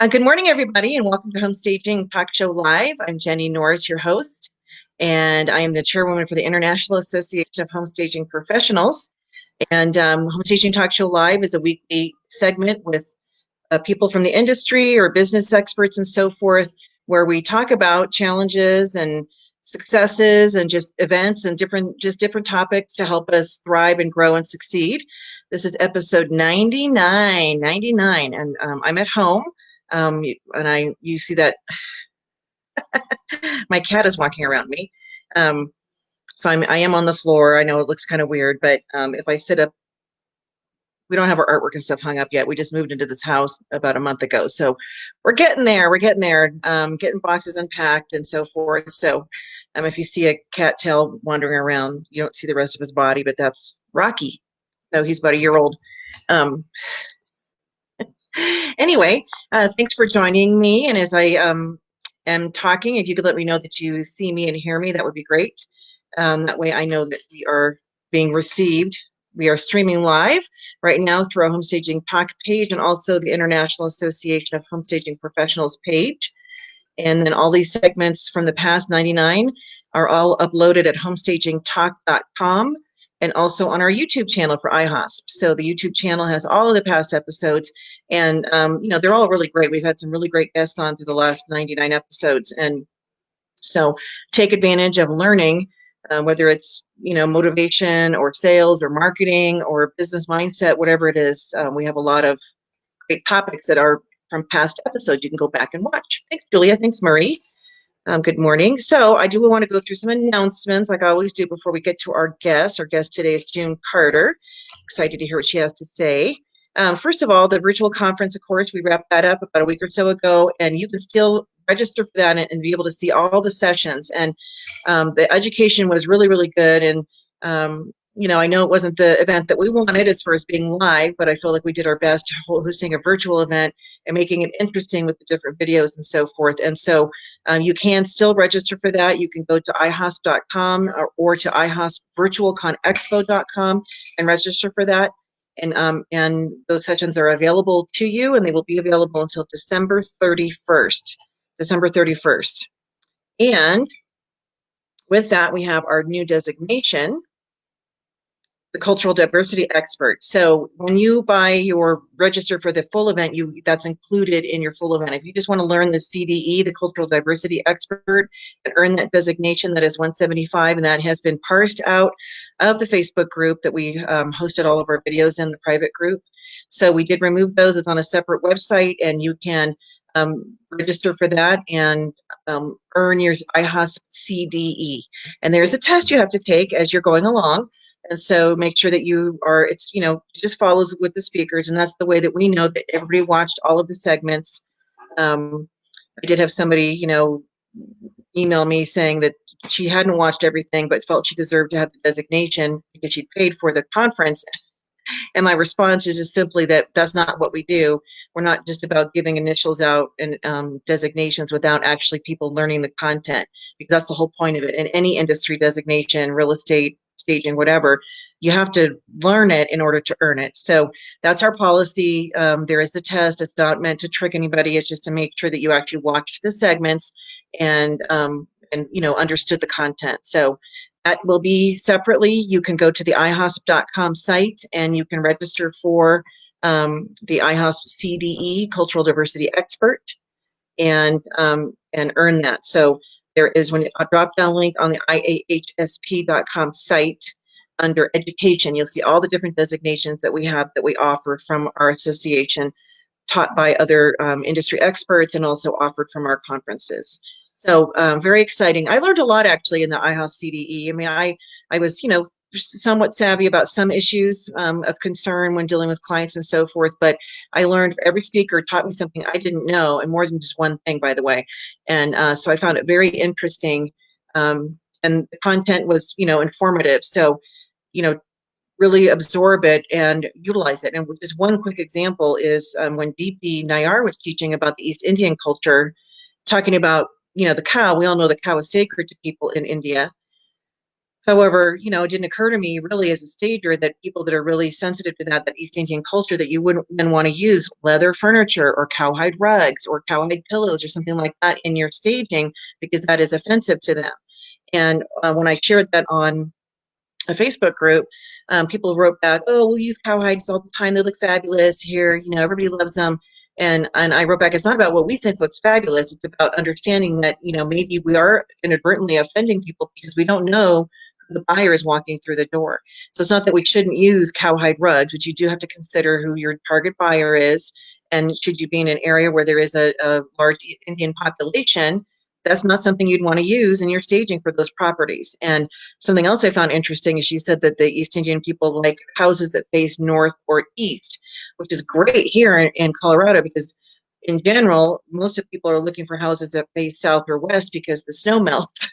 Good morning, everybody, and welcome to Home Staging Talk Show Live. I'm Jenny Norris, your host, and I am the chairwoman for the International Association of Home Staging Professionals. And Home Staging Talk Show Live is a weekly segment with people from the industry or business experts and so forth, where we talk about challenges and successes and just events and different topics to help us thrive and grow and succeed. This is episode 99, and I'm at home. And you see that my cat is walking around me. Um, I am on the floor. I know it looks kind of weird, but if I sit up, we don't have our artwork and stuff hung up yet. We just moved into this house about a month ago. So we're getting there. Getting boxes unpacked and so forth. So if you see a cattail wandering around, you don't see the rest of his body, but that's Rocky. So he's about a year old. Um, anyway, thanks for joining me. And as I am talking, if you could let me know that you see me and hear me, that would be great. That way I know that we are being received. We are streaming live right now through our Home Staging Talk page and also the International Association of Home Staging Professionals page. And then all these segments from the past 99 are all uploaded at homestagingtalk.com and also on our YouTube channel for IHOSP. So the YouTube channel has all of the past episodes, and they're all really great. We've had some really great guests on through the last 99 episodes, and so take advantage of learning, whether it's motivation or sales or marketing or business mindset, whatever it is. We have a lot of great topics that are from past episodes you can go back and watch. Thanks, Julia. Thanks, Marie. Good morning. So I do want to go through some announcements like I always do before we get to our guest. Our guest today is June Carter. Excited to hear what she has to say. First of all, the virtual conference, of course, we wrapped that up about a week or so ago, and you can still register for that and be able to see all the sessions. And the education was really, really good. And I know it wasn't the event that we wanted as far as being live, but I feel like we did our best hosting a virtual event and making it interesting with the different videos and so forth. And so you can still register for that. You can go to ihosp.com or to ihospvirtualconexpo.com and register for that. And those sessions are available to you, and they will be available until December 31st. December 31st. And with that, we have our new designation, the cultural diversity expert. So when you buy your register for the full event, that's included in your full event. If you just want to learn the CDE, the cultural diversity expert, and earn that designation, that is 175, and that has been parsed out of the Facebook group that we hosted all of our videos in, the private group. So we did remove those. It's on a separate website, and you can register for that and earn your IHOSP CDE. And there's a test you have to take as you're going along. And so make sure that it just follows with the speakers. And that's the way that we know that everybody watched all of the segments. I did have somebody, email me saying that she hadn't watched everything, but felt she deserved to have the designation because she'd paid for the conference. And my response is just simply that that's not what we do. We're not just about giving initials out and designations without actually people learning the content, because that's the whole point of it. In any industry designation, real estate, staging, whatever, you have to learn it in order to earn it. So that's our policy. There is the test. It's not meant to trick anybody. It's just to make sure that you actually watched the segments and understood the content. So that will be separately. You can go to the ihosp.com site and you can register for the IHOSP CDE, Cultural Diversity Expert, and earn that. So there is a drop-down link on the iahsp.com site under education. You'll see all the different designations that we have that we offer from our association, taught by other industry experts and also offered from our conferences. So very exciting. I learned a lot actually in the IHOS CDE. I mean, I was, somewhat savvy about some issues of concern when dealing with clients and so forth, but I learned every speaker taught me something I didn't know, and more than just one thing, by the way. And so I found it very interesting. And the content was, informative. So, really absorb it and utilize it. And just one quick example is when Deepti Nayar was teaching about the East Indian culture, talking about, the cow. We all know the cow is sacred to people in India. However, it didn't occur to me really as a stager that people that are really sensitive to that East Indian culture, that you wouldn't then want to use leather furniture or cowhide rugs or cowhide pillows or something like that in your staging, because that is offensive to them. And when I shared that on a Facebook group, people wrote back, "Oh, we'll use cowhides all the time. They look fabulous here. Everybody loves them." And I wrote back, "It's not about what we think looks fabulous. It's about understanding that maybe we are inadvertently offending people because we don't know who the buyer is walking through the door. So it's not that we shouldn't use cowhide rugs, but you do have to consider who your target buyer is. And should you be in an area where there is a large Indian population, that's not something you'd want to use in your staging for those properties." And something else I found interesting is she said that the East Indian people like houses that face north or east, which is great here in Colorado, because in general, most of people are looking for houses that face south or west because the snow melts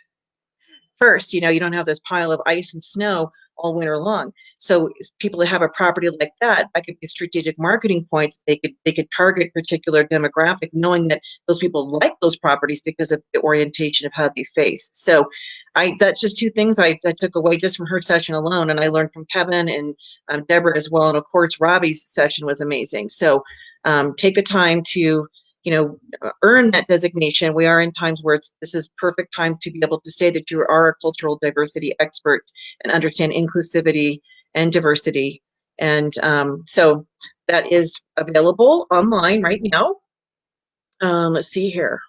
first. You don't have this pile of ice and snow all winter long. So people that have a property like that could be a strategic marketing point. They could target particular demographic, knowing that those people like those properties because of the orientation of how they face. So that's just two things I took away just from her session alone, and I learned from Kevin and Deborah as well, and of course Robbie's session was amazing. So take the time to earn that designation. We are in times where this is perfect time to be able to say that you are a cultural diversity expert and understand inclusivity and diversity. And so that is available online right now. Let's see here.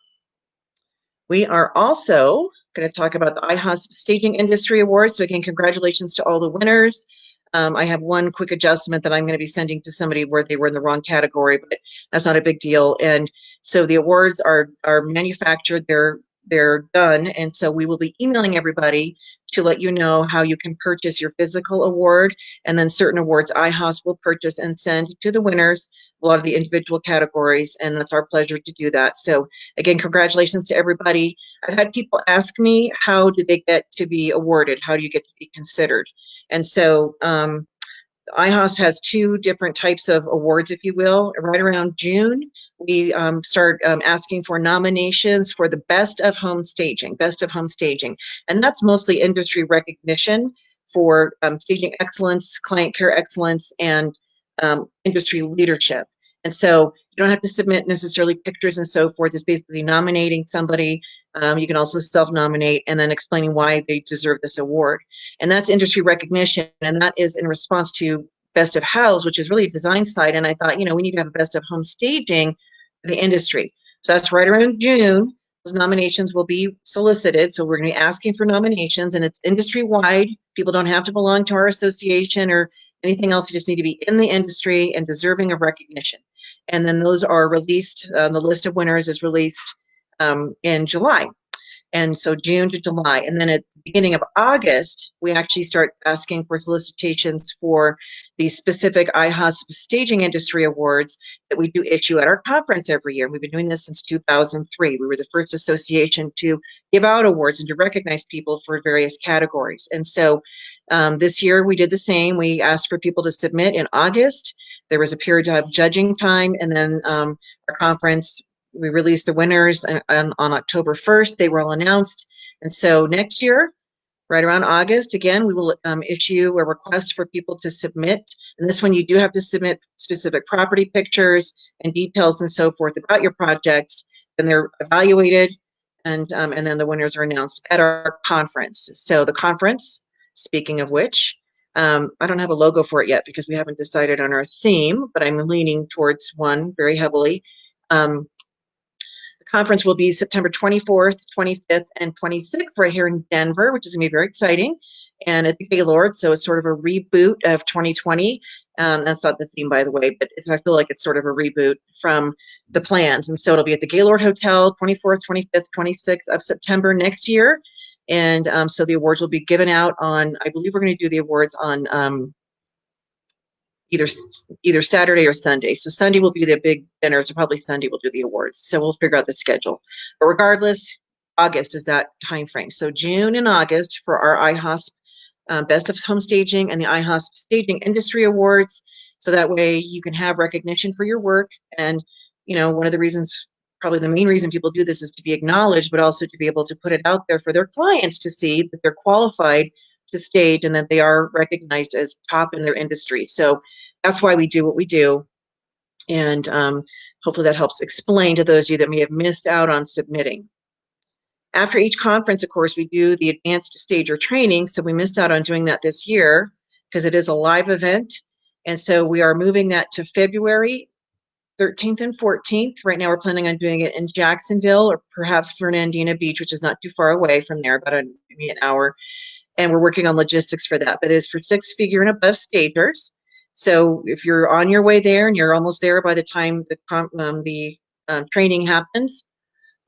We are also going to talk about the IHOS Staging Industry Awards. So again, congratulations to all the winners. I have one quick adjustment that I'm going to be sending to somebody where they were in the wrong category, but that's not a big deal. And so the awards are manufactured, they're done, and so we will be emailing everybody to let you know how you can purchase your physical award, and then certain awards IHOS will purchase and send to the winners, a lot of the individual categories, and that's our pleasure to do that. So again, congratulations to everybody. I've had people ask me, how do they get to be awarded? How do you get to be considered? And so IHOSP has two different types of awards, if you will. Right around June, we start asking for nominations for the best of home staging, and that's mostly industry recognition for staging excellence, client care excellence, and industry leadership. And so you don't have to submit necessarily pictures and so forth. It's basically nominating somebody. You can also self-nominate and then explaining why they deserve this award. And that's industry recognition, and that is in response to Best of House, which is really a design side. And I thought, we need to have a Best of Home staging for the industry. So that's right around June. Those nominations will be solicited. So we're going to be asking for nominations, and it's industry-wide. People don't have to belong to our association or anything else. You just need to be in the industry and deserving of recognition. And then those are released. The list of winners is released in July. And so June to July. And then at the beginning of August, we actually start asking for solicitations for the specific IHOS Staging Industry Awards that we do issue at our conference every year. We've been doing this since 2003. We were the first association to give out awards and to recognize people for various categories. And so this year we did the same. We asked for people to submit in August. There was a period of judging time, and then our conference, we released the winners on October 1st. They were all announced. And so next year, right around August, again, we will issue a request for people to submit. And this one, you do have to submit specific property pictures and details and so forth about your projects. And they're evaluated, and then the winners are announced at our conference. So the conference, speaking of which, I don't have a logo for it yet because we haven't decided on our theme, but I'm leaning towards one very heavily. Conference will be September 24th, 25th, and 26th right here in Denver, which is going to be very exciting. And at the Gaylord, so it's sort of a reboot of 2020. That's not the theme, by the way, but I feel like it's sort of a reboot from the plans. And so it'll be at the Gaylord Hotel, 24th, 25th, 26th of September next year. And so the awards will be given out on, I believe we're going to do the awards on either Saturday or Sunday. So Sunday will be the big dinner, so probably Sunday we'll do the awards. So we'll figure out the schedule. But regardless, August is that time frame. So June and August for our IHOSP Best of Home Staging and the IHOSP Staging Industry Awards. So that way you can have recognition for your work. And, one of the reasons, probably the main reason people do this, is to be acknowledged, but also to be able to put it out there for their clients to see that they're qualified to stage and that they are recognized as top in their industry. So that's why we do what we do. And hopefully that helps explain to those of you that may have missed out on submitting. After each conference, of course, we do the advanced stager training. So we missed out on doing that this year because it is a live event. And so we are moving that to February 13th and 14th. Right now we're planning on doing it in Jacksonville or perhaps Fernandina Beach, which is not too far away from there, about maybe an hour. And we're working on logistics for that. But it is for 6-figure and above stagers. So if you're on your way there and you're almost there by the time the training happens,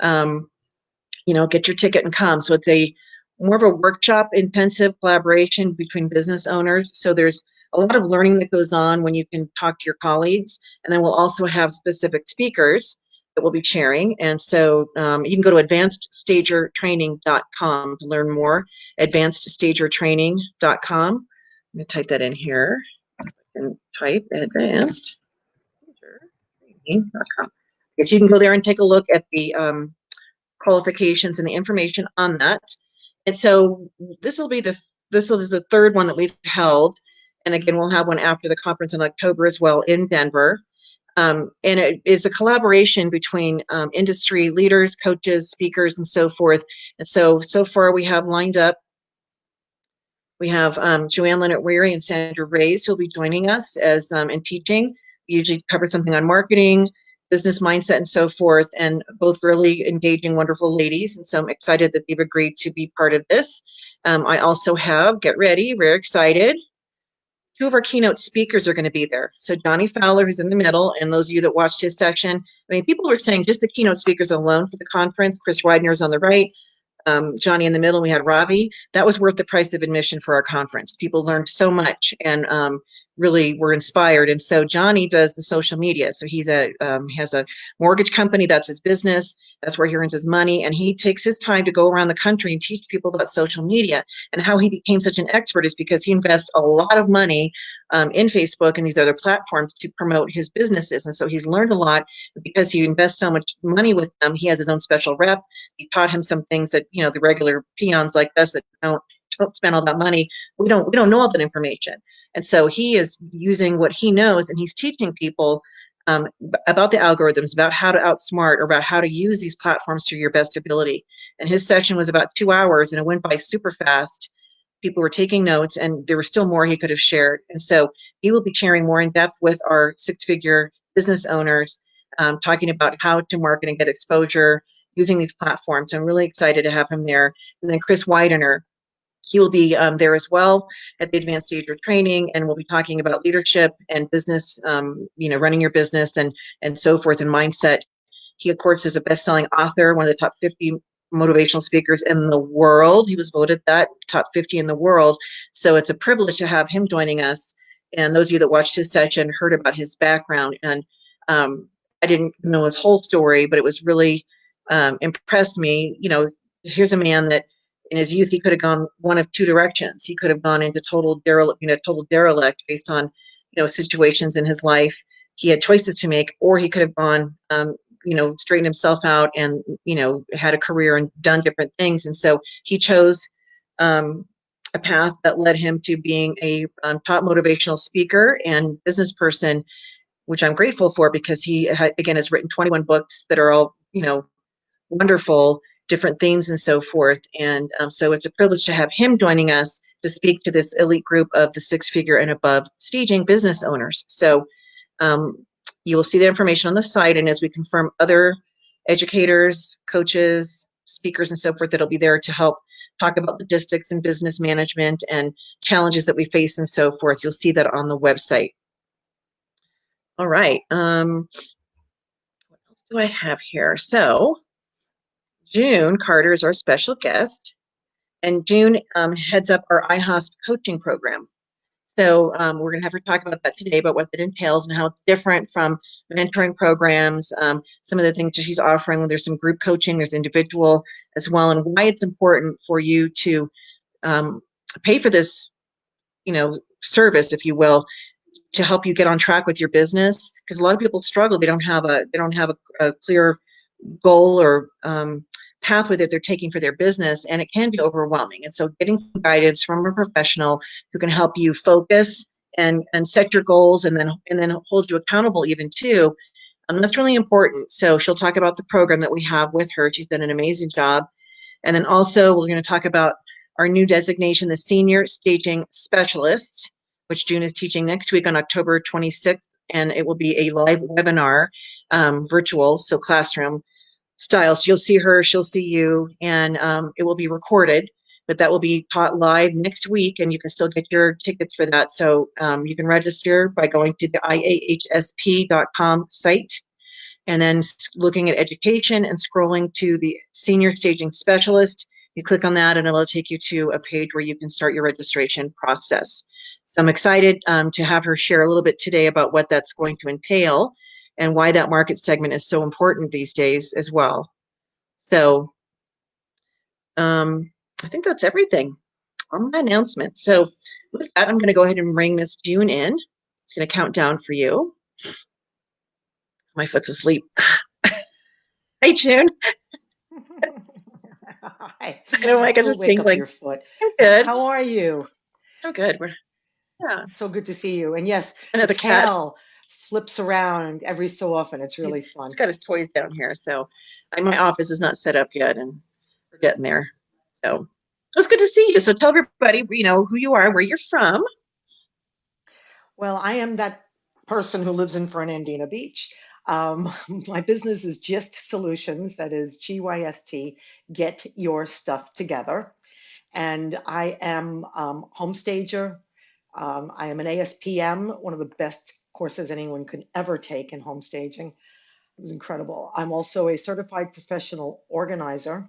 get your ticket and come. So it's more of a workshop intensive collaboration between business owners. So there's a lot of learning that goes on when you can talk to your colleagues. And then we'll also have specific speakers that we'll be sharing. And so you can go to advancedstagertraining.com to learn more, advancedstagertraining.com. I'm going to type that in here and type advancedstagertraining.com. So you can go there and take a look at the qualifications and the information on that. And so this is the third one that we've held. And again, we'll have one after the conference in October as well in Denver. And it is a collaboration between industry leaders, coaches, speakers, and so forth. And so far we have lined up. We have Joanne Leonard-Weary and Sandra Reyes who will be joining us as in teaching. We usually cover something on marketing, business mindset, and so forth, and both really engaging, wonderful ladies. And so I'm excited that they've agreed to be part of this. I also have, get ready, we're excited. 2 of our keynote speakers are going to be there. So Johnny Fowler, who's in the middle, and those of you that watched his section, I mean, people were saying just the keynote speakers alone for the conference. Chris Widener is on the right. Johnny in the middle, we had Ravi. That was worth the price of admission for our conference. People learned so much and really were inspired. And so Johnny does the social media. So he has a mortgage company. That's his business. That's where he earns his money. And he takes his time to go around the country and teach people about social media. And how he became such an expert is because he invests a lot of money in Facebook and these other platforms to promote his businesses. And so he's learned a lot. Because he invests so much money with them, he has his own special rep. He taught him some things that, the regular peons like us that don't spend all that money, we don't know all that information. And so he is using what he knows and he's teaching people about the algorithms, about how to outsmart, or about how to use these platforms to your best ability. And his session was about 2 hours and it went by super fast. People were taking notes and there was still more he could have shared. And so he will be sharing more in depth with our 6-figure business owners, talking about how to market and get exposure using these platforms. I'm really excited to have him there. And then Chris Widener, he will be there as well at the Advanced Stager Training, and we'll be talking about leadership and business, running your business and so forth, and mindset. He, of course, is a best-selling author, one of the top 50 motivational speakers in the world. He was voted that top 50 in the world. So it's a privilege to have him joining us. And those of you that watched his session heard about his background. And I didn't know his whole story, but it was really impressed me. Here's a man that in his youth, he could have gone one of 2 directions. He could have gone into total derelict based on, situations in his life. He had choices to make, or he could have gone, straightened himself out and, had a career and done different things. And so he chose a path that led him to being a top motivational speaker and business person, which I'm grateful for because he, has written 21 books that are all, wonderful, different themes and so forth. And so it's a privilege to have him joining us to speak to this elite group of the 6-figure and above staging business owners. So you will see the information on the site. And as we confirm other educators, coaches, speakers, and so forth that'll be there to help talk about logistics and business management and challenges that we face and so forth, you'll see that on the website. All right. What else do I have here? So June Carter is our special guest, and June heads up our iHosp coaching program. So we're going to have her talk about that today, about what that entails and how it's different from mentoring programs, some of the things that she's offering. There's some group coaching, there's individual as well, and why it's important for you to pay for this, service, if you will, to help you get on track with your business. Because a lot of people struggle; they don't have a clear goal or pathway that they're taking for their business, and it can be overwhelming. And so getting some guidance from a professional who can help you focus and set your goals, and then hold you accountable even too, that's really important. So she'll talk about the program that we have with her. She's done an amazing job. And then also we're going to talk about our new designation, the Senior Staging Specialist, which June is teaching next week on October 26th. And it will be a live webinar, virtual, so classroom style. So you'll see her, she'll see you, and it will be recorded, but that will be taught live next week, and you can still get your tickets for that. So you can register by going to the iahsp.com site, and then looking at education and scrolling to the Senior Staging Specialist. You click on that and it'll take you to a page where you can start your registration process. So I'm excited to have her share a little bit today about what that's going to entail and why that market segment is so important these days as well. So I think that's everything on my announcement. So with that, I'm going to go ahead and bring Miss June in. It's going to count down for you. My foot's asleep. Hi, June. Hi. I don't like it We'll just wake up tingling. your foot. I'm good. How are you? I'm good. Yeah. So good to see you. And yes, the Another cat. tail flips around every so often. It's He's really fun. got his toys down here. So my office is not set up yet, and we're getting there. So it's good to see you. So tell everybody, who you are, where you're from. Well, I am that person who lives in Fernandina Beach. My business is Gist Solutions, that is GYST, get your stuff together. And I am home stager. I am an ASPM, one of the best courses anyone could ever take in home staging. It was incredible. I'm also a certified professional organizer,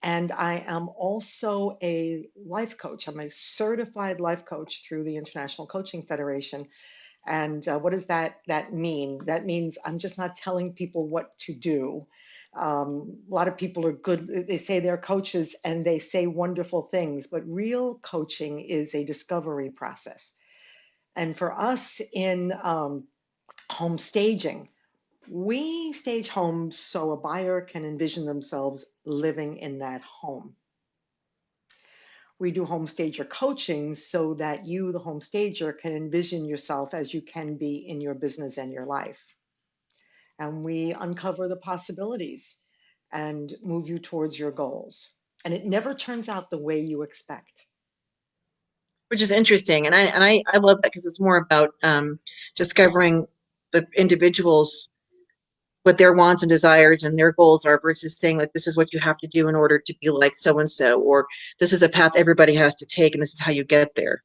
and I am also a life coach. I'm a certified life coach through the International Coaching Federation. And what does that mean? That means I'm just not telling people what to do. A lot of people are good. They say they're coaches and they say wonderful things, but real coaching is a discovery process. And for us in home staging, we stage homes so a buyer can envision themselves living in that home. We do home stager coaching so that you, the home stager, can envision yourself as you can be in your business and your life. And we uncover the possibilities and move you towards your goals. And it never turns out the way you expect. Which is interesting, and I love that because it's more about discovering the individuals, what their wants and desires and their goals are, versus saying like this is what you have to do in order to be like so and so, or this is a path everybody has to take and this is how you get there.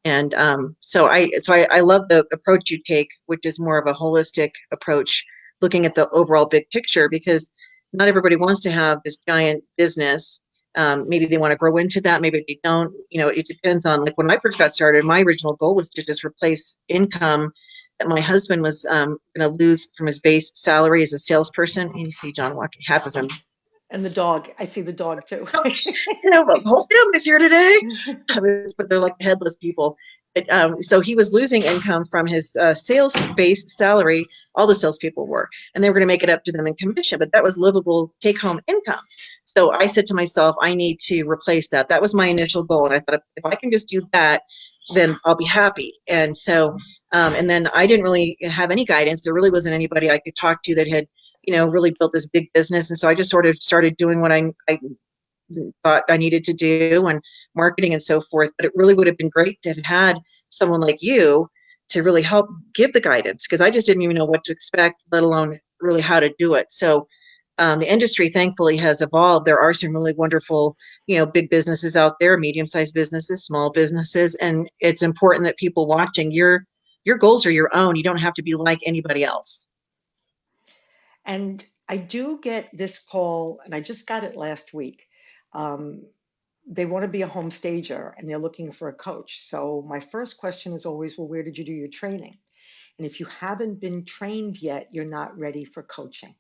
And I love the approach you take, which is more of a holistic approach, looking at the overall big picture, because not everybody wants to have this giant business. Maybe they want to grow into that, maybe they don't. It depends on, like, when I first got started, my original goal was to just replace income that my husband was going to lose from his base salary as a salesperson. And you see John walking, half of him. And the dog, I see the dog too. The whole family's here today. But they're like headless people. So he was losing income from his sales-based salary. All the salespeople were, and they were going to make it up to them in commission, but that was livable take-home income. So I said to myself, I need to replace that. That was my initial goal, and I thought, if I can just do that, then I'll be happy. And so, and then I didn't really have any guidance. There really wasn't anybody I could talk to that had, really built this big business. And so I just sort of started doing what I thought I needed to do, and marketing and so forth. But it really would have been great to have had someone like you to really help give the guidance, because I just didn't even know what to expect, let alone really how to do it. So the industry thankfully has evolved. There are some really wonderful, big businesses out there, medium-sized businesses, small businesses, and it's important that people watching, your goals are your own. You don't have to be like anybody else. And I do get this call, and I just got it last week. Um, they want to be a home stager and they're looking for a coach. So my first question is always, well, where did you do your training? And if you haven't been trained yet, you're not ready for coaching.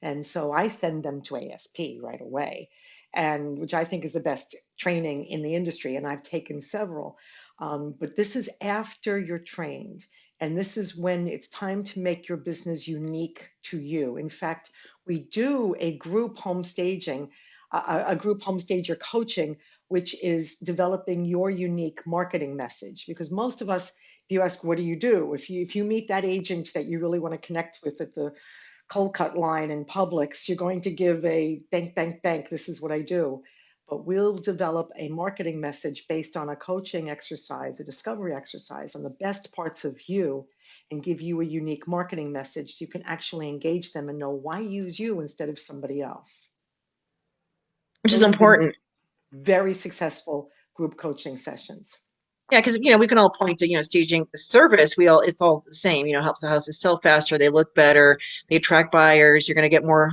And so I send them to ASP right away, and which I think is the best training in the industry. And I've taken several. But this is after you're trained. And this is when it's time to make your business unique to you. In fact, we do a group home staging. a group homestager coaching, which is developing your unique marketing message. Because most of us, if you ask, what do you do? If you meet that agent that you really want to connect with at the cold cut line in Publix, you're going to give a bank, bank, bank. This is what I do. But we'll develop a marketing message based on a coaching exercise, a discovery exercise on the best parts of you, and give you a unique marketing message so you can actually engage them and know why use you instead of somebody else. which is Those have been important. very successful group coaching sessions. Yeah, because we can all point to staging the service. It's all the same. Helps the houses sell faster, they look better, they attract buyers. You're going to get more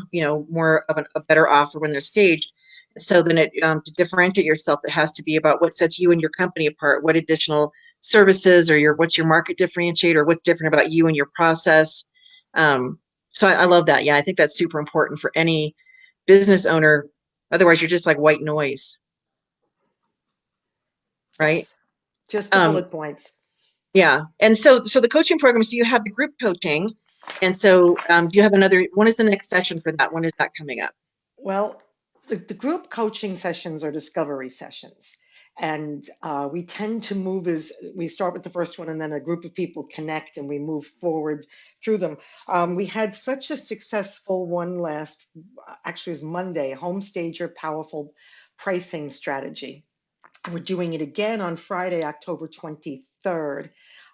of a better offer when they're staged. So then to differentiate yourself, it has to be about what sets you and your company apart. What additional services or what's your market differentiator? What's different about you and your process? So I love that. Yeah, I think that's super important for any business owner. Otherwise, you're just like white noise, right? Yes, just the Um, bullet points. Yeah. And so the coaching programs, do you have the group coaching? And so do you have another, when is the next session for that? When is that coming up? Well, the group coaching sessions are discovery sessions. And we tend to move as we start with the first one, and then a group of people connect and we move forward through them. We had such a successful one actually, it was Monday, Homestager Powerful Pricing Strategy. We're doing it again on Friday, October 23rd.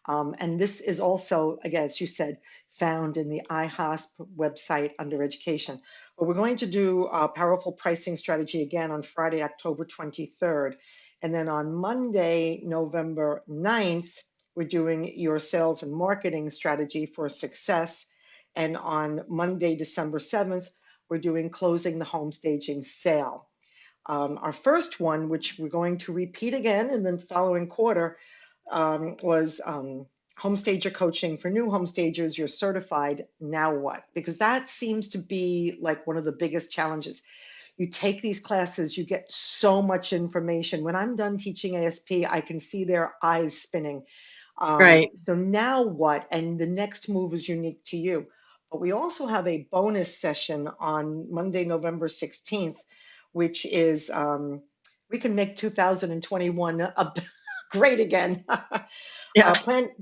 And this is also, again, as you said, found in the IHOSP website under education. But we're going to do a powerful pricing strategy again on Friday, October 23rd. And then on Monday, November 9th, we're doing your sales and marketing strategy for success. And on Monday, December 7th, we're doing closing the home staging sale. Our first one, which we're going to repeat again in the following quarter, was homestager coaching for new homestagers. You're certified, now what? Because that seems to be like one of the biggest challenges. You take these classes, you get so much information. When I'm done teaching ASP, I can see their eyes spinning. Right. So now what? And the next move is unique to you. But we also have a bonus session on Monday, November 16th, which is we can make 2021 great again. Yeah.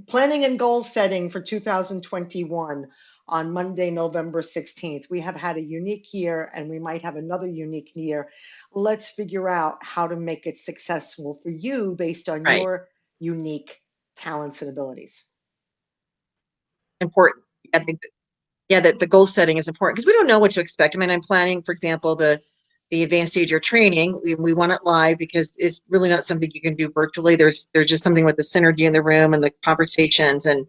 Planning and goal setting for 2021 on Monday, November 16th. We have had a unique year and we might have another unique year. Let's figure out how to make it successful for you based on Right. your unique talents and abilities. Important. I think that the goal setting is important because we don't know what to expect. I mean, I'm planning, for example, the advanced stage or training. We want it live because it's really not something you can do virtually. There's just something with the synergy in the room and the conversations. And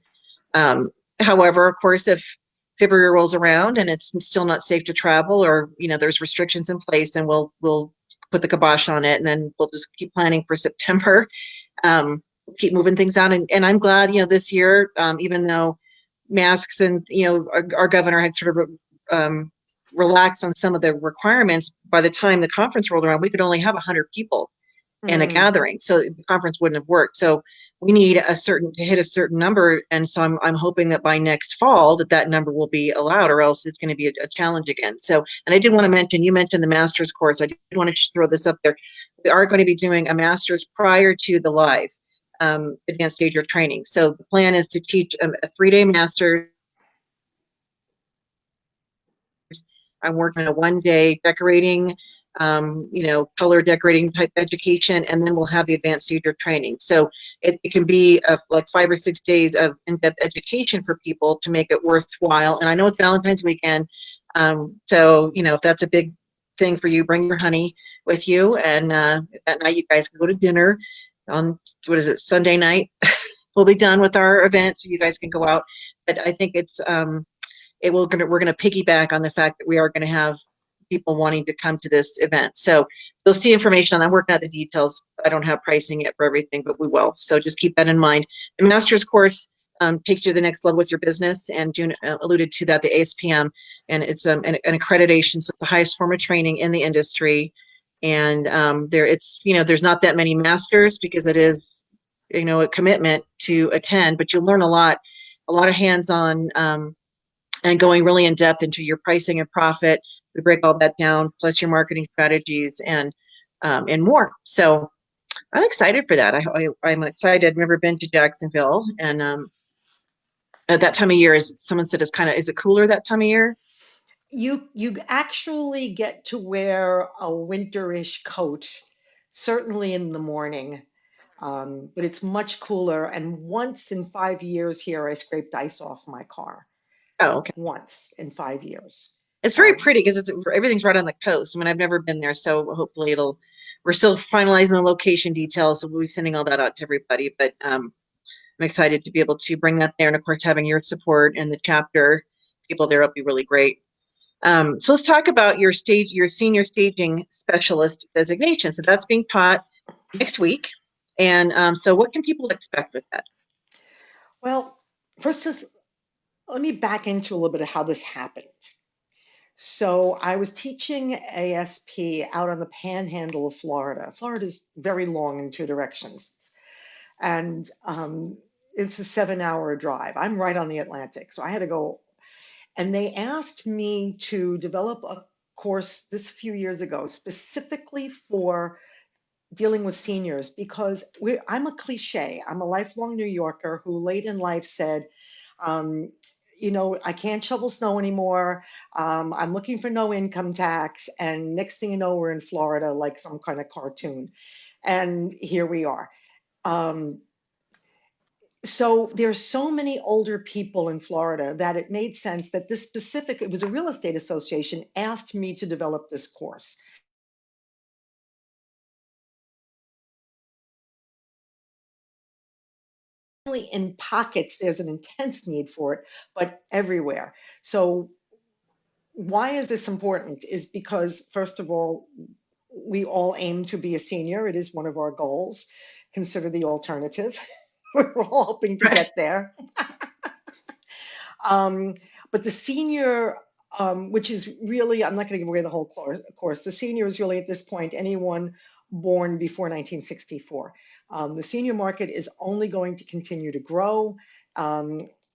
however, of course, if February rolls around and it's still not safe to travel, or there's restrictions in place, then we'll put the kibosh on it, and then we'll just keep planning for September. Um, Keep moving things out, and I'm glad this year, even though masks and our governor had sort of relaxed on some of the requirements. By the time the conference rolled around, we could only have 100 people in a Mm, gathering, so the conference wouldn't have worked. So we need to hit a certain number, and so I'm hoping that by next fall that number will be allowed, or else it's going to be a challenge again. So, and I did want to mention, you mentioned the master's course. I did want to throw this up there. We are going to be doing a master's prior to the live advanced stager training. So the plan is to teach a 3-day master's. I'm working on a 1-day decorating, color decorating type education, and then we'll have the advanced stager training. So it can be like 5 or 6 days of in-depth education for people to make it worthwhile. And I know it's Valentine's weekend, so if that's a big thing for you, bring your honey with you, and that night you guys can go to dinner on, what is it, Sunday night. We'll be done with our event, so you guys can go out. But I think we're going to piggyback on the fact that we are going to have people wanting to come to this event. So you'll see information on that. I'm working out the details. I don't have pricing yet for everything, but we will. So just keep that in mind. The master's course takes you to the next level with your business, and June alluded to that, the ASPM, and it's an accreditation, so it's the highest form of training in the industry. And there's not that many masters because it is a commitment to attend, but you'll learn a lot of hands-on and going really in depth into your pricing and profit. We break all that down, plus your marketing strategies and more. So I'm excited for that. I'm excited. I've never been to Jacksonville, and at that time of year, is someone said, is it cooler that time of year? You actually get to wear a winterish coat, certainly in the morning, but it's much cooler. And once in 5 years here, I scraped ice off my car. Oh, okay. Once in 5 years. It's very Um, pretty because everything's right on the coast. I mean, I've never been there, so hopefully it'll. We're still finalizing the location details, so we'll be sending all that out to everybody. But I'm excited to be able to bring that there, and of course, having your support and the chapter people there will be really great. So let's talk about your senior staging specialist designation. So that's being taught next week, and so what can people expect with that? well, first, let me back into a little bit of how this happened. So I was teaching ASP out on the panhandle of Florida. Florida is very long in two directions, and it's a 7 hour drive. I'm right on the Atlantic, so I had to go. And they asked me to develop a course this few years ago specifically for dealing with seniors because I'm a cliche. I'm a lifelong New Yorker who late in life said, um, I can't shovel snow anymore. I'm looking for no income tax. And next thing you know, we're in Florida like some kind of cartoon. And here we are. Um, so there's so many older people in Florida that it made sense that it was a real estate association, asked me to develop this course. Only in pockets there's an intense need for it, but everywhere. So why is this important? Is because, first of all, we all aim to be a senior. It is one of our goals. Consider the alternative. We're all hoping to Right. get there. Um, but the senior, which is really, I'm not going to give away the whole course. The senior is really at this point anyone born before 1964. The senior market is only going to continue to grow.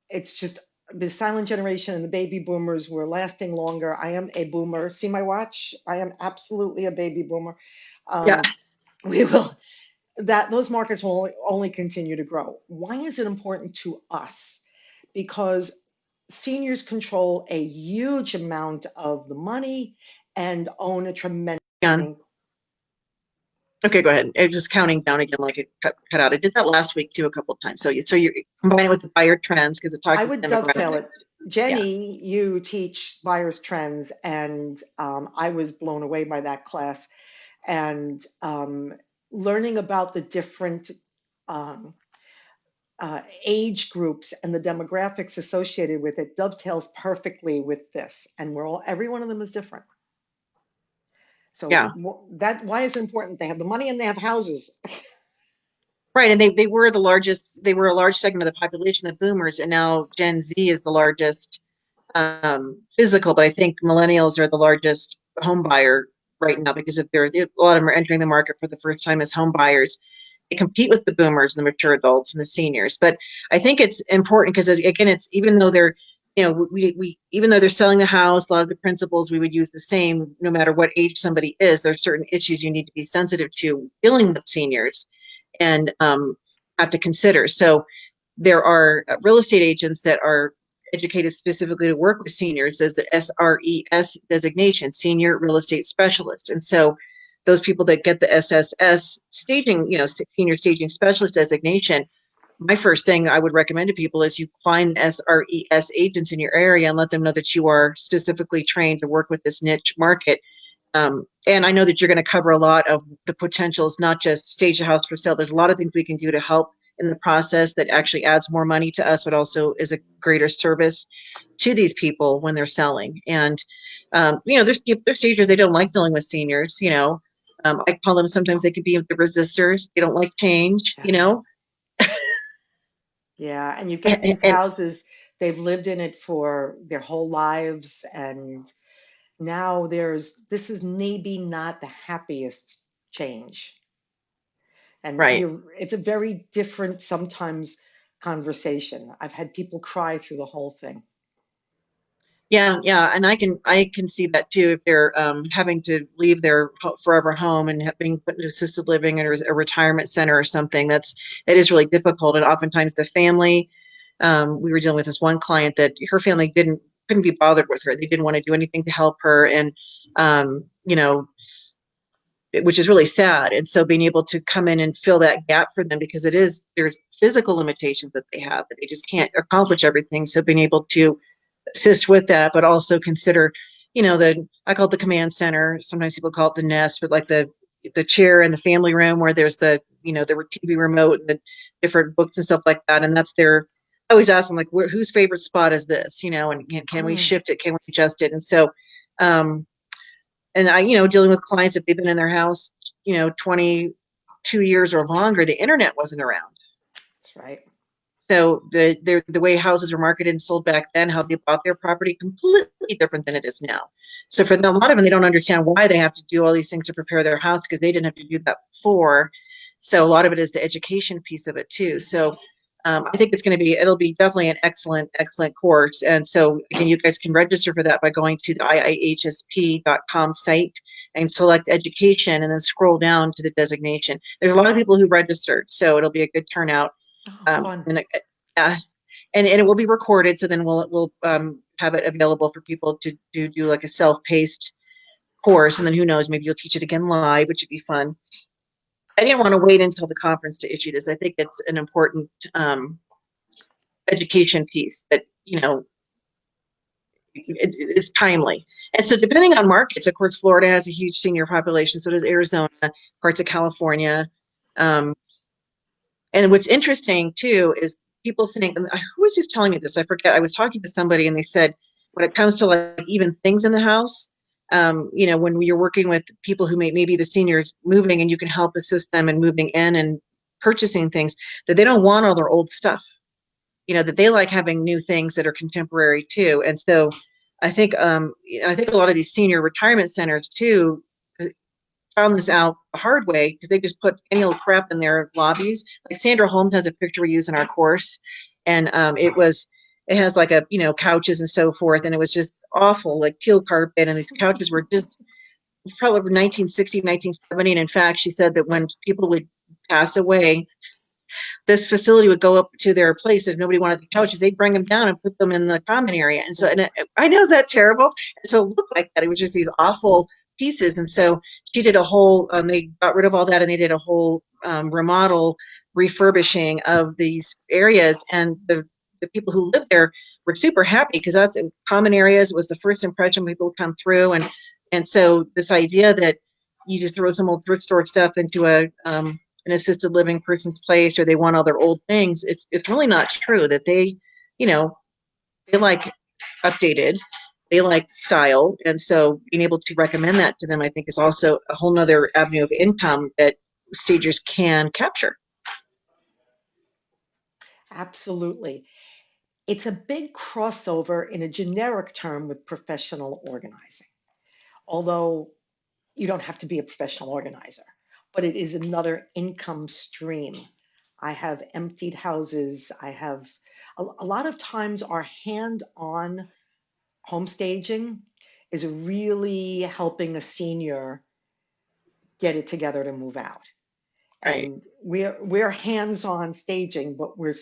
It's just the silent generation and the baby boomers were lasting longer. I am a boomer. See my watch? I am absolutely a baby boomer. Yeah. Um, we will that those markets will only continue to grow. Why is it important to us? Because seniors control a huge amount of the money and own a tremendous Yeah. amount. Okay, go ahead. It was just counting down again, like it cut out. I did that last week too, a couple of times. So you're combining it with the buyer trends because it talks I about would dovetail it. demographics. Yeah. Jenny, you teach buyer's trends, and I was blown away by that class and learning about the different um, age groups and the demographics associated with it dovetails perfectly with this. And every one of them is different. So Yeah. why is it important? They have the money and they have houses. Right. And they were the largest, they were a large segment of the population, the boomers, and now Gen Z is the largest physical, but I think millennials are the largest home buyer right now because if a lot of them are entering the market for the first time as home buyers. They compete with the boomers and the mature adults and the seniors. But I think it's important because again, it's even though they're, we even though they're selling the house, a lot of the principles we would use the same no matter what age somebody is. There's certain issues you need to be sensitive to dealing with seniors and have to consider. So there are real estate agents that are educated specifically to work with seniors as the SRES designation, Senior Real Estate Specialist. And so those people that get the SSS staging, Senior Staging Specialist designation, my first thing I would recommend to people is you find SRES agents in your area and let them know that you are specifically trained to work with this niche market. And I know that you're going to cover a lot of the potentials, not just stage a house for sale. There's a lot of things we can do to help in the process that actually adds more money to us, but also is a greater service to these people when they're selling. And there's stagers they don't like dealing with seniors. I call them sometimes they could be the resistors. They don't like change. Yeah. Yeah. And you get these And houses, they've lived in it for their whole lives. And now this is maybe not the happiest change. And right. it's a very different sometimes conversation. I've had people cry through the whole thing. Yeah, and I can see that too if they're having to leave their forever home and being put in assisted living or a retirement center or something. It is really difficult, and oftentimes the family. We were dealing with this one client that her family couldn't be bothered with her. They didn't want to do anything to help her, and you know, which is really sad. And so being able to come in and fill that gap for them because there's physical limitations that they have that they just can't accomplish everything. So being able to assist with that, but also consider, I call it the command center. Sometimes people call it the nest, but like the chair in the family room where there's the TV remote and the different books and stuff like that. And that's their, I always ask them like, whose favorite spot is this, and can we Mm, shift it? Can we adjust it? And so, um, and dealing with clients, if they've been in their house, 22 years or longer, the internet wasn't around. that's right. So the way houses were marketed and sold back then, how they bought their property, completely different than it is now. So for them, a lot of them, they don't understand why they have to do all these things to prepare their house because they didn't have to do that before. So a lot of it is the education piece of it too. So I think it'll be definitely an excellent, excellent course. And so again, you guys can register for that by going to the iihsp.com site and select education and then scroll down to the designation. There's a lot of people who registered, so it'll be a good turnout. Oh, Um, fun. and uh, and it will be recorded, so then we'll have it available for people to do like a self-paced course, and then who knows, maybe you'll teach it again live, which would be fun. I didn't want to wait until the conference to issue this. I think it's an important education piece that it's timely. And so, depending on markets, of course, Florida has a huge senior population. So does Arizona, parts of California. Um, And what's interesting too is people think, and who was just telling me this? I forget. I was talking to somebody and they said, when it comes to like even things in the house, when you're working with people who maybe the seniors moving and you can help assist them in moving in and purchasing things, that they don't want all their old stuff, that they like having new things that are contemporary too. And so I think a lot of these senior retirement centers too found this out the hard way because they just put any old crap in their lobbies. Like Sandra Holmes has a picture we use in our course, and it has like couches and so forth, and it was just awful, like teal carpet, and these couches were just probably 1960, 1970. And in fact, she said that when people would pass away, this facility would go up to their place if nobody wanted the couches. They'd bring them down and put them in the common area. And so, I know that's terrible. And so it looked like that. It was just these awful pieces. And so she did a whole. They got rid of all that, and they did a whole remodel, refurbishing of these areas. And the people who lived there were super happy because that's in common areas. It was the first impression people would come through, and so this idea that you just throw some old thrift store stuff into an assisted living person's place or they want all their old things, it's really not true that you know they like updated, they like style. And so being able to recommend that to them, I think, is also a whole nother avenue of income that stagers can capture. Absolutely. It's a big crossover in a generic term with professional organizing, although you don't have to be a professional organizer, but it is another income stream. I have emptied houses. I have a lot of times our hand on home staging is really helping a senior get it together to move out. Right. And we're hands-on staging, but we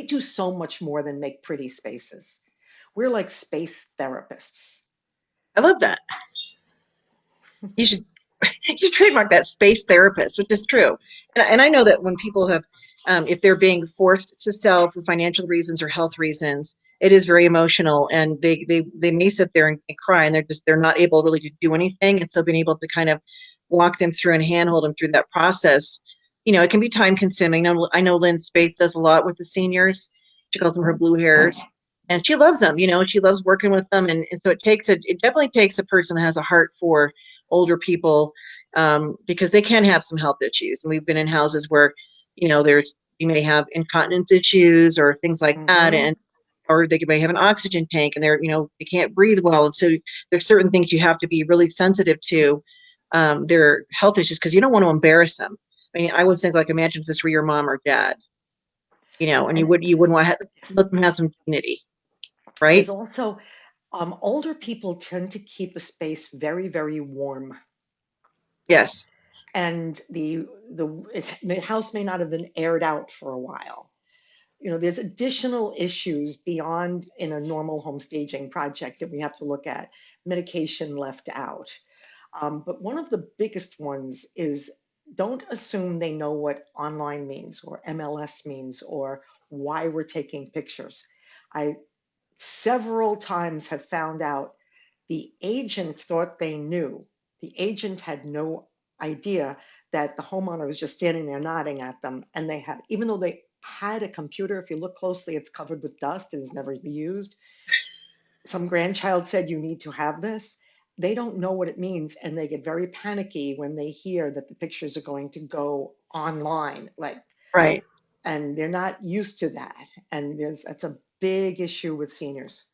do so much more than make pretty spaces. We're like space therapists. I love that. You should you trademark that, space therapist, which is true. And I know that when people have, if they're being forced to sell for financial reasons or health reasons, it is very emotional, and they may sit there and cry, and they're not able really to do anything. And so being able to kind of walk them through and handhold them through that process, it can be time consuming. I know Lynn Space does a lot with the seniors. She calls them her blue hairs. And she loves them, and she loves working with them. And so it definitely takes a person that has a heart for older people, because they can have some health issues. And we've been in houses where, you may have incontinence issues or things like that, Hmm. and or they may have an oxygen tank and they can't breathe well. And so there's certain things you have to be really sensitive to, their health issues, because you don't want to embarrass them. I mean, I would think, like, imagine if this were your mom or dad, and And you wouldn't want to let them have some dignity, there's right? also Older people tend to keep a space very, very warm, Yes. and the house may not have been aired out for a while. There's additional issues beyond in a normal home staging project that we have to look at. Medication left out. But one of the biggest ones is, don't assume they know what online means or MLS means or why we're taking pictures. I several times have found out the agent thought they knew. The agent had no idea that the homeowner was just standing there nodding at them. And they had, even though they had a computer, if you look closely, it's covered with dust and is never used. Some grandchild said, "You need to have this." They don't know what it means. And they get very panicky when they hear that the pictures are going to go online. Right. And they're not used to that. And that's a big issue with seniors.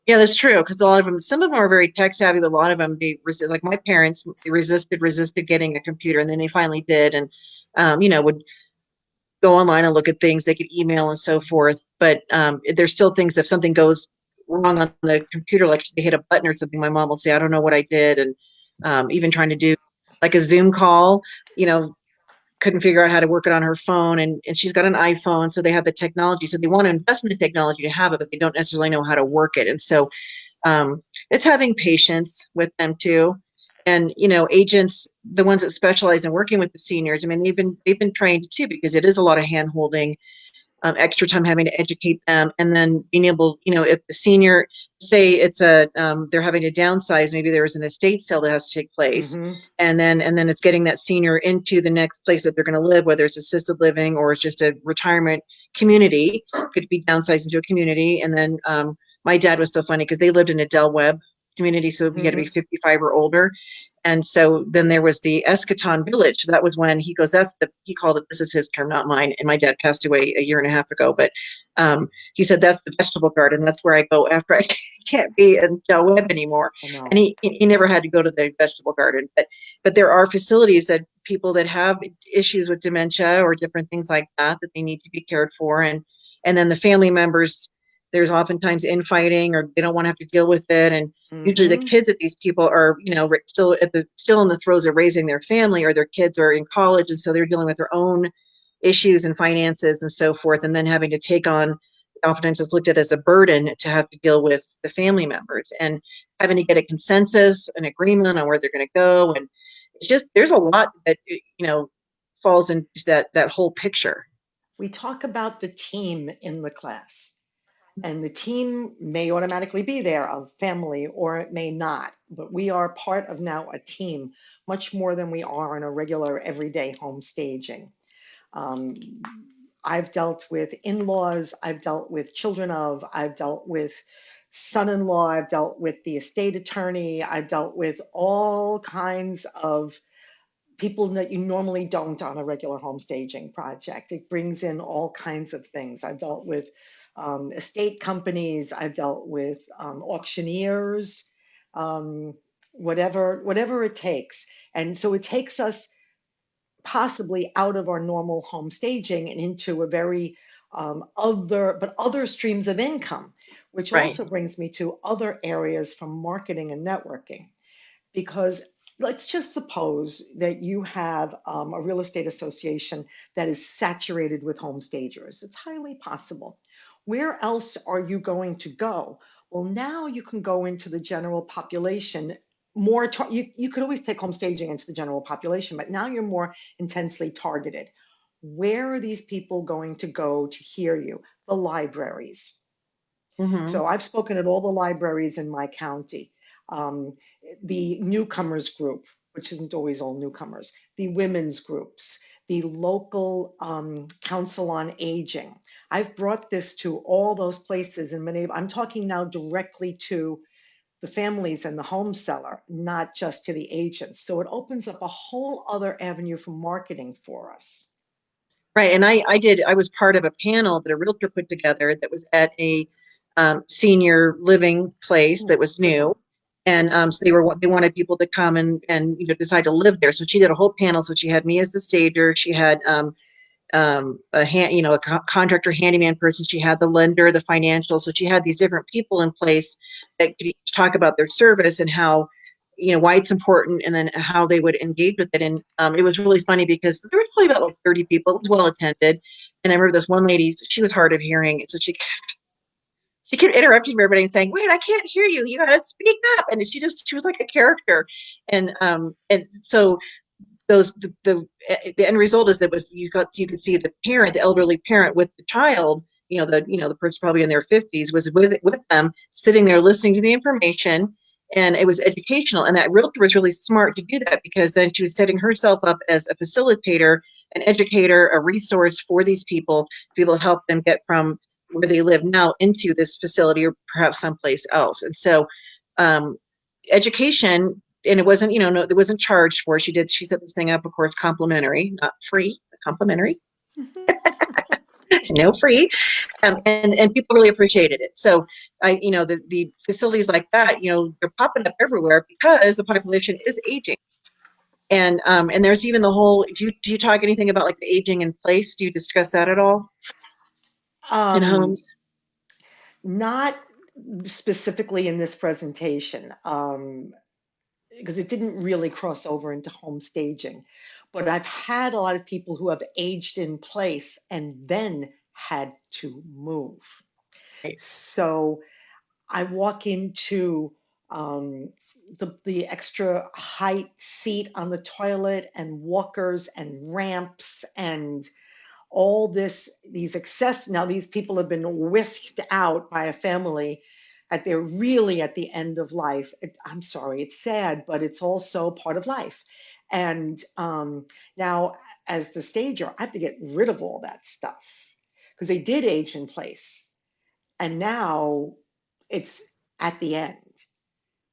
Yeah, that's true. Because a lot of them, some of them are very tech savvy, but a lot of them, they resist. Like my parents, they resisted getting a computer, and then they finally did, and would go online and look at things. They could email and so forth. But there's still things, if something goes wrong on the computer, like they hit a button or something, my mom will say, "I don't know what I did," and even trying to do like a Zoom call, you know, couldn't figure out how to work it on her phone, and she's got an iPhone, so they have the technology, so they want to invest in the technology to have it, but they don't necessarily know how to work it. And so it's having patience with them too. And agents, the ones that specialize in working with the seniors, I mean, they've been trained too, because it is a lot of hand holding, extra time having to educate them, and then being able, if the senior, say it's they're having to downsize, maybe there was an estate sale that has to take place, Hmm. and then it's getting that senior into the next place that they're going to live, whether it's assisted living or it's just a retirement community, could be downsized into a community. And then my dad was so funny because they lived in a Del Webb community, so you had to be Hmm. 55 or older. And so then there was the Eschaton Village. So that was when he goes, he called it, this is his term, not mine. And my dad passed away a year and a half ago. But he said, that's the vegetable garden. That's where I go after I can't be in Del Webb anymore. I know. And he never had to go to the vegetable garden. But there are facilities that people that have issues with dementia or different things like that they need to be cared for. And then the family members, there's oftentimes infighting, or they don't want to have to deal with it. And usually the Hmm. kids that these people are, still in the throes of raising their family, or their kids are in college, and so they're dealing with their own issues and finances and so forth, and then having to take on, oftentimes it's looked at as a burden to have to deal with the family members, and having to get a consensus, an agreement on where they're going to go. And it's just, there's a lot that falls into that whole picture. We talk about the team in the class, and the team may automatically be there of family or it may not, but we are part of now a team much more than we are in a regular everyday home staging. Um, I've dealt with in laws, I've dealt with children of, I've dealt with son in law, I've dealt with the estate attorney, I've dealt with all kinds of people that you normally don't on a regular home staging project. It brings in all kinds of things. I've dealt with estate companies, I've dealt with auctioneers, um, whatever it takes. And so it takes us possibly out of our normal home staging and into a very other streams of income, which Right. also brings me to other areas from marketing and networking. Because let's just suppose that you have a real estate association that is saturated with home stagers. It's highly possible. Where else are you going to go? Well, now you can go into the general population more. You could always take home staging into the general population, but now you're more intensely targeted. Where are these people going to go to hear you? The libraries. Hmm. So I've spoken at all the libraries in my county. Um, the newcomers group, which isn't always all newcomers, the women's groups, the local council on aging. I've brought this to all those places, and I'm talking now directly to the families and the home seller, not just to the agents. So it opens up a whole other avenue for marketing for us. Right. And I was part of a panel that a realtor put together that was at a senior living place that Ooh, was good one. new. And so they wanted people to come and decide to live there. So she did a whole panel. So she had me as the stager. She had contractor, handyman person. She had the lender, the financial. So she had these different people in place that could talk about their service and how, why it's important, and then how they would engage with it. And it was really funny because there was probably about like 30 people. It was well attended. And I remember this one lady, she was hard of hearing. And so she kept interrupting everybody and saying, "Wait, I can't hear you. You gotta speak up." And she was like a character. And so the end result is that was you could see the parent, the elderly parent with the child, the person probably in their 50s was with them, sitting there listening to the information, and it was educational. And that realtor was really smart to do that, because then she was setting herself up as a facilitator, an educator, a resource for these people to be able to help them get from where they live now into this facility or perhaps someplace else. And so um, education, and it wasn't, no, it wasn't charged for. She set this thing up, of course, complimentary, not free, complimentary, no free. And people really appreciated it. So the facilities like that, they're popping up everywhere because the population is aging. And there's even the whole, do you talk anything about like the aging in place? Do you discuss that at all in Um, homes? Not specifically in this presentation, because it didn't really cross over into home staging. But I've had a lot of people who have aged in place and then had to move. Right. So I walk into the extra height seat on the toilet and walkers and ramps and all these excess. Now these people have been whisked out by a family at they're really at the end of life. I'm sorry, it's sad, but it's also part of life. And now, as the stager, I have to get rid of all that stuff because they did age in place, and now it's at the end.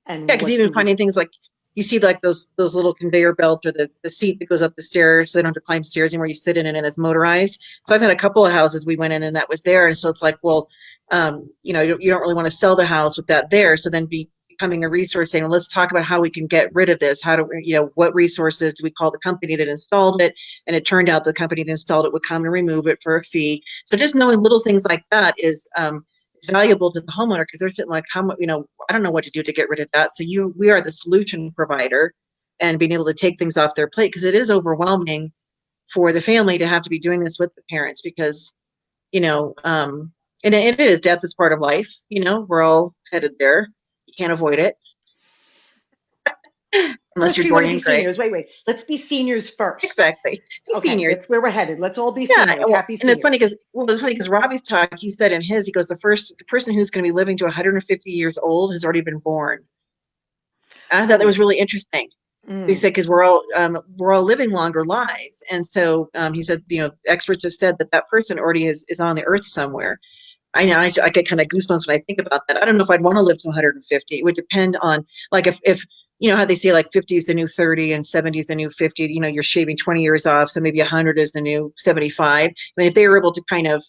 Yeah, And because what even do we? finding things like you see like those little conveyor belts, or the seat that goes up the stairs, so they don't have to climb stairs anymore. You sit in it and it's motorized. So I've had a couple of houses we went in and that was there, and so it's like, well, you don't really want to sell the house with that there. So then becoming a resource, saying, well, let's talk about how we can get rid of this. How do we, what resources do we call the company that installed it? And it turned out the company that installed it would come and remove it for a fee. So just knowing little things like that is it's valuable to the homeowner, because they're sitting like, how much, I don't know what to do to get rid of that. So we are the solution provider, and being able to take things off their plate, because it is overwhelming for the family to have to be doing this with the parents, because, and it is, death is part of life. We're all headed there. You can't avoid it unless First, you're we want to be Dorian Gray. seniors. Wait. Let's be seniors first. Exactly. Be Okay, seniors. that's where we're headed. Let's all be Yeah, seniors. well, Happy and it's funny seniors. because Robbie's talk, he said in his, he goes, the person who's going to be living to 150 years old has already been born. And I thought that was Oh, really interesting. He mm. said, because we're all living longer lives. And so he said, experts have said that that person already is on the earth somewhere. I know, I get kind of goosebumps when I think about that. I don't know if I'd want to live to 150. It would depend on, like, if how they say like 50 is the new 30 and 70 is the new 50. You're shaving 20 years off, so maybe 100 is the new 75. I mean, if they were able to kind of,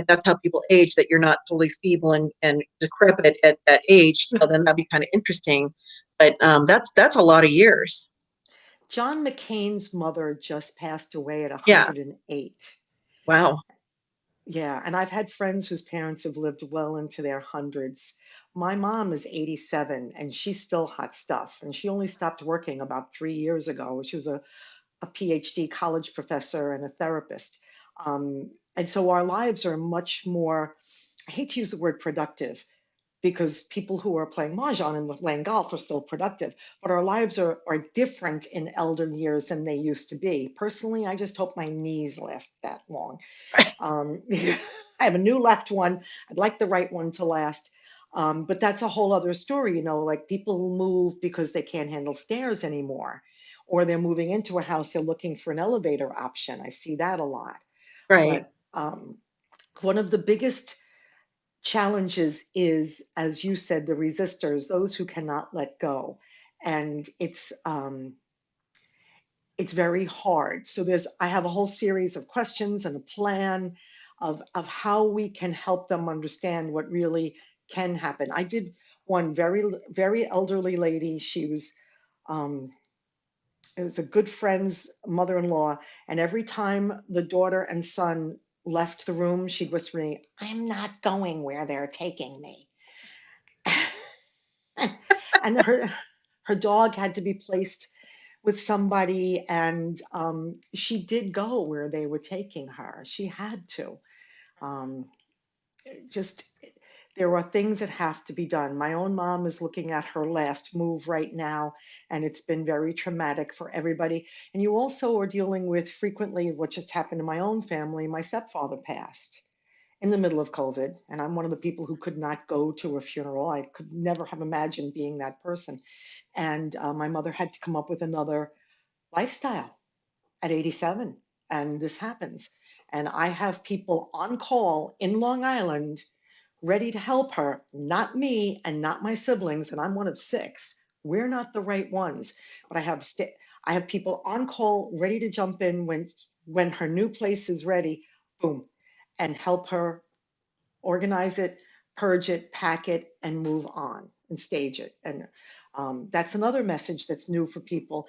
that's how people age, that you're not totally feeble and decrepit at that age, then that'd be kind of interesting. But that's a lot of years. John McCain's mother just passed away at Yeah. 108. Wow. Yeah, and I've had friends whose parents have lived well into their hundreds. My mom is 87 and she's still hot stuff. And she only stopped working about 3 years ago. She was a PhD college professor and a therapist. And so our lives are much more, I hate to use the word productive, because people who are playing mahjong and playing golf are still productive. But our lives are different in elder years than they used to be. Personally, I just hope my knees last that long. I have a new left one. I'd like the right one to last. But that's a whole other story, like people move because they can't handle stairs anymore, or they're moving into a house, they're looking for an elevator option. I see that a lot. Right. But one of the biggest challenges is, as you said, the resistors, those who cannot let go. And it's very hard. So I have a whole series of questions and a plan of how we can help them understand what really can happen. I did one very, very elderly lady. She was um, It was a good friend's mother-in-law, and every time the daughter and son left the room, she'd whisper to me, "I'm not going where they're taking me." And her dog had to be placed with somebody, and she did go where they were taking her. She had to. Um, just there are things that have to be done. My own mom is looking at her last move right now, and it's been very traumatic for everybody. And you also are dealing with frequently what just happened in my own family. My stepfather passed in the middle of COVID, and I'm one of the people who could not go to a funeral. I could never have imagined being that person. And my mother had to come up with another lifestyle at 87, and this happens. And I have people on call in Long Island ready to help her, not me and not my siblings, and I'm one of six. We're not the right ones, but I have people on call ready to jump in when her new place is ready, boom, and help her organize it, purge it, pack it, and move on and stage it. And that's another message that's new for people.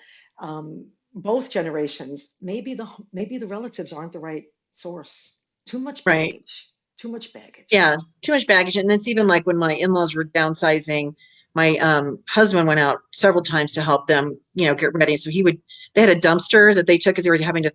Both generations, maybe the relatives aren't the right source. Too much Right. baggage. Too much baggage. Yeah, too much baggage. And that's even like when my in-laws were downsizing, my husband went out several times to help them, get ready. So they had a dumpster that they took because they were having to,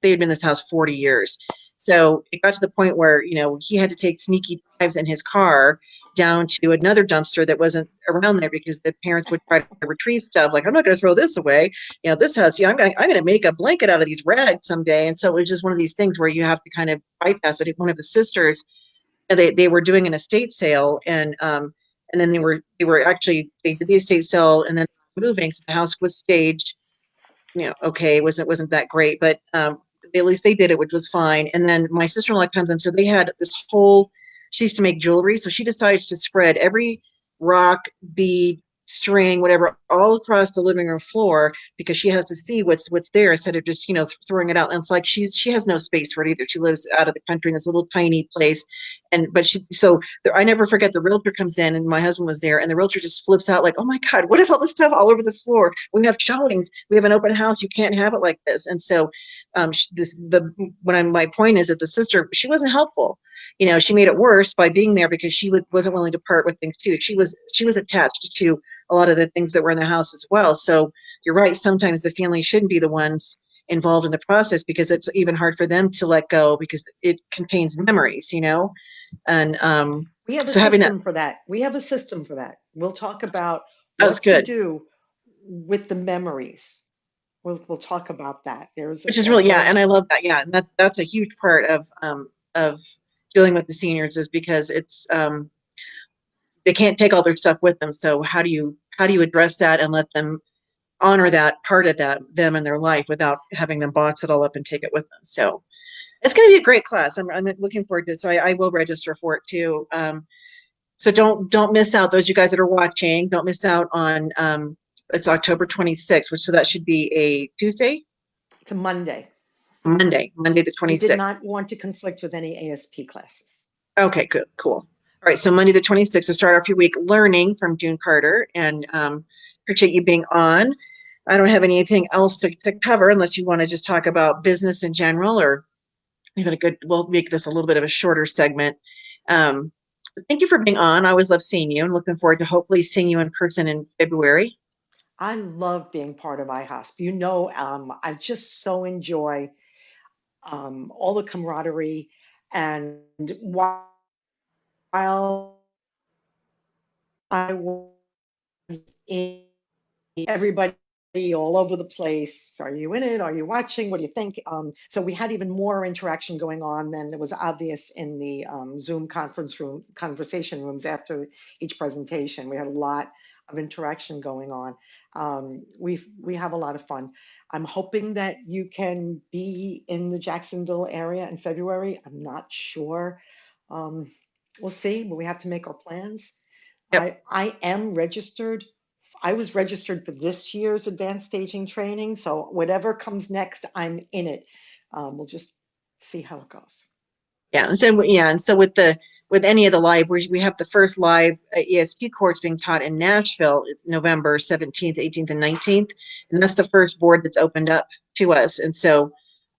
they had been in this house 40 years. So it got to the point where, he had to take sneaky drives in his car down to another dumpster that wasn't around there because the parents would try to retrieve stuff. Like, I'm not going to throw this away. This house, I'm going to make a blanket out of these rags someday. And so it was just one of these things where you have to kind of bypass. But one of the sisters, they were doing an estate sale, and then they were actually, they did the estate sale and then moving, so the house was staged, okay, it wasn't that great, but at least they did it, which was fine. And then my sister-in-law comes in, so they had this whole, she used to make jewelry, so she decides to spread every rock, bead, string, whatever, all across the living room floor because she has to see what's there instead of just throwing it out. And it's like she has no space for it either. She lives out of the country in this little tiny place, but I never forget, the realtor comes in and my husband was there, and the realtor just flips out like, "Oh my God, what is all this stuff all over the floor? We have showings, we have an open house, you can't have it like this." And so my point is that the sister, she wasn't helpful. She made it worse by being there because she wasn't willing to part with things too. She was attached to a lot of the things that were in the house as well. So you're right, sometimes the family shouldn't be the ones involved in the process because it's even hard for them to let go because it contains memories. And We have a so having that, system for that. We have a system for that. We'll talk about that's what to good. do with the memories. We'll talk about that. There's Which is a really, yeah, whole and I love that. Yeah, and that's a huge part of dealing with the seniors is because they can't take all their stuff with them. So how do you address that and let them honor that part of them in their life without having them box it all up and take it with them? So it's going to be a great class. I'm looking forward to it. So I will register for it too. So don't miss out. Those of you guys that are watching, don't miss out on it's October 26th, so that should be a Tuesday, to Monday. Monday the We did 26th. not want to conflict with any ASP classes. Okay, good, cool. All right, so Monday the 26th to start off your week learning from June Carter, and appreciate you being on. I don't have anything else to cover unless you want to just talk about business in general, or even we'll make this a little bit of a shorter segment. But thank you for being on. I always love seeing you and looking forward to hopefully seeing you in person in February. I love being part of IHOSP. I just so enjoy all the camaraderie. And while I was in everybody all over the place. Are you in it? Are you watching? What do you think? So we had even more interaction going on than it was obvious in the Zoom conversation rooms after each presentation. We had a lot of interaction going on. We have a lot of fun. I'm hoping that you can be in the Jacksonville area in February. I'm not sure. Um, we'll see, but we have to make our plans. Yep. I am registered. I was registered for this year's advanced staging training, so whatever comes next, I'm in it. We'll just see how it goes. Yeah. And so with with any of the live, we have the first live ESP course being taught in Nashville. It's November 17th, 18th, and 19th. And that's the first board that's opened up to us. And so,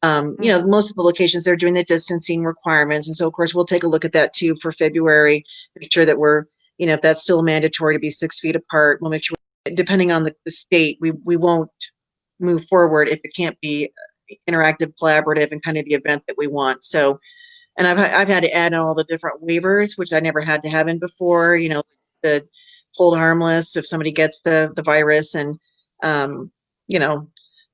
you know, most of the locations, they're doing the distancing requirements. And so, of course, we'll take a look at that too for February, make sure that we're, you know, if that's still mandatory to be 6 feet apart, we'll make sure, depending on the state, we won't move forward if it can't be interactive, collaborative, and kind of the event that we want. So, and I've had to add in all the different waivers, which I never had to have in before. You know, the hold harmless if somebody gets the virus, and you know,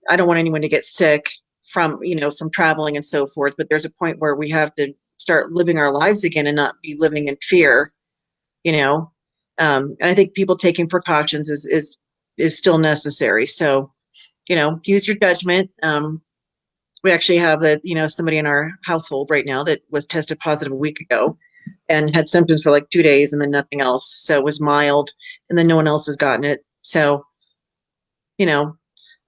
I don't want anyone to get sick from, you know, from traveling and so forth. But there's a point where we have to start living our lives again and not be living in fear. You know, and I think people taking precautions is still necessary. So, you know, use your judgment. We actually have you know, somebody in our household right now that was tested positive a week ago and had symptoms for like 2 days and then nothing else. So it was mild, and then no one else has gotten it. So, you know,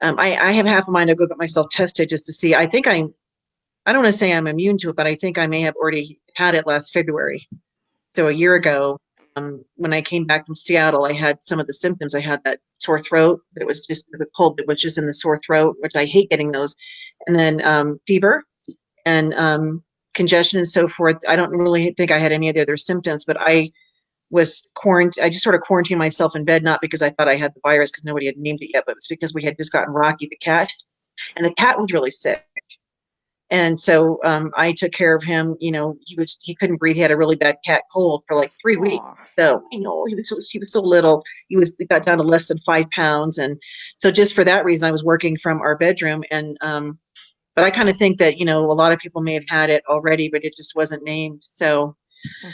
I have half a mind to go get myself tested just to see. I think I don't want to say I'm immune to it, but I think I may have already had it last February. So a year ago, when I came back from Seattle, I had some of the symptoms. I had that sore throat that was just the cold that was just in the sore throat, which I hate getting those. And then fever and congestion and so forth. I don't really think I had any of the other symptoms, but I was quarantined. I just sort of quarantined myself in bed, not because I thought I had the virus because nobody had named it yet, but it's because we had just gotten Rocky the cat, and the cat was really sick. And so I took care of him. You know, he couldn't breathe. He had a really bad cat cold for like 3 weeks. Aw. So you know, he was so little. He got down to less than 5 pounds, and so just for that reason, I was working from our bedroom. And but I kind of think that, you know, a lot of people may have had it already, but it just wasn't named. So Mhm.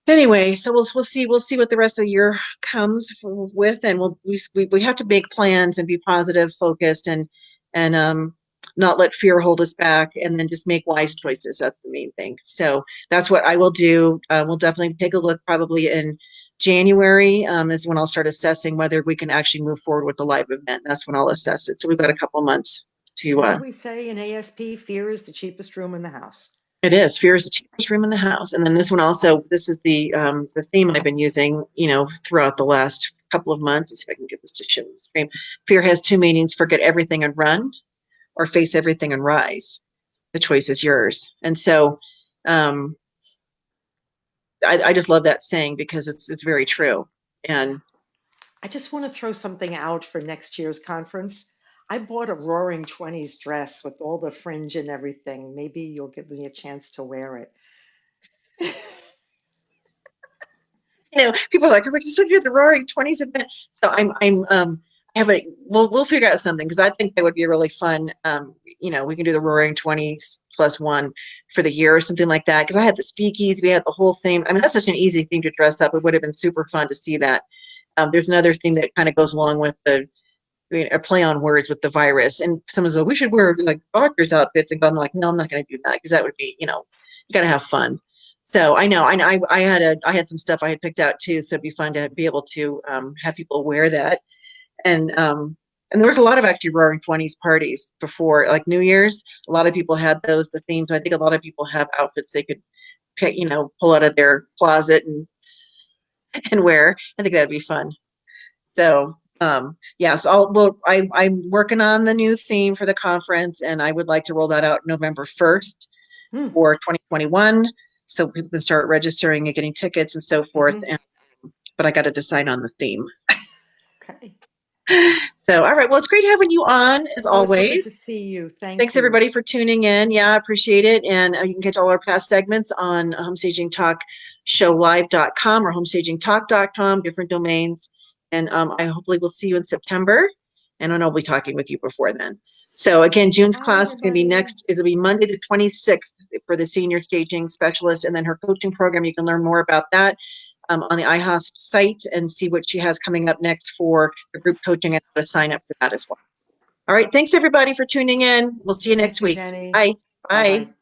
anyway, so we'll see what the rest of the year comes with, and we have to make plans and be positive, focused, and not let fear hold us back, and then just make wise choices. That's the main thing. So that's what I will do. We'll definitely take a look probably in January, is when I'll start assessing whether we can actually move forward with the live event. That's when I'll assess it. So we've got a couple months to What do we say in ASP? Fear is the cheapest room in the house. It is. Fear is the cheapest room in the house. And then this one also, this is the theme I've been using, you know, throughout the last couple of months. Let's see if I can get this to show the screen. Fear has two meanings: forget everything and run, or face everything and rise. The choice is yours. And so um, I just love that saying because it's very true. And I just want to throw something out for next year's conference. I bought a Roaring Twenties dress with all the fringe and everything. Maybe you'll give me a chance to wear it. you know, people are like, "Are you you're the Roaring Twenties event?" So I have a we'll figure out something because I think that would be a really fun. You know, we can do the Roaring Twenties plus one for the year or something like that. Because I had the speakeasy, we had the whole thing. I mean, that's such an easy thing to dress up. It would have been super fun to see that. There's another thing that kind of goes along with a play on words with the virus. And someone says, "Oh, we should wear like doctors' outfits," and go, I'm like, no, I'm not going to do that because that would be, you know, you got to have fun. So I know, I had some stuff I had picked out too, so it'd be fun to be able to have people wear that. And and there was a lot of actually Roaring Twenties parties before, like New Year's. A lot of people had those, the themes. I think a lot of people have outfits they could pick, you know, pull out of their closet and wear. I think that'd be fun. So yeah, so I'm working on the new theme for the conference, and I would like to roll that out November 1st Hmm. for 2021, so people can start registering and getting tickets and so forth. Hmm. And but I got to decide on the theme. Okay. So all right, well, it's great having you on as Oh, it's so good to always. see you. Thank Thanks you. everybody for tuning in. Yeah, I appreciate it. And you can catch all our past segments on Homestaging Talk showlive.com or homestagingtalk.com, different domains. And I hopefully will see you in September. And then I'll be talking with you before then. So again, June's Bye, class is going to be everybody. next, it'll be Monday the 26th for the senior staging specialist, and then her coaching program. You can learn more about that on the IHOSP site and see what she has coming up next for the group coaching and how to sign up for that as well. All right. Thanks everybody for tuning in. We'll see you Thank next you, week. Jenny. Bye. Bye Bye. bye.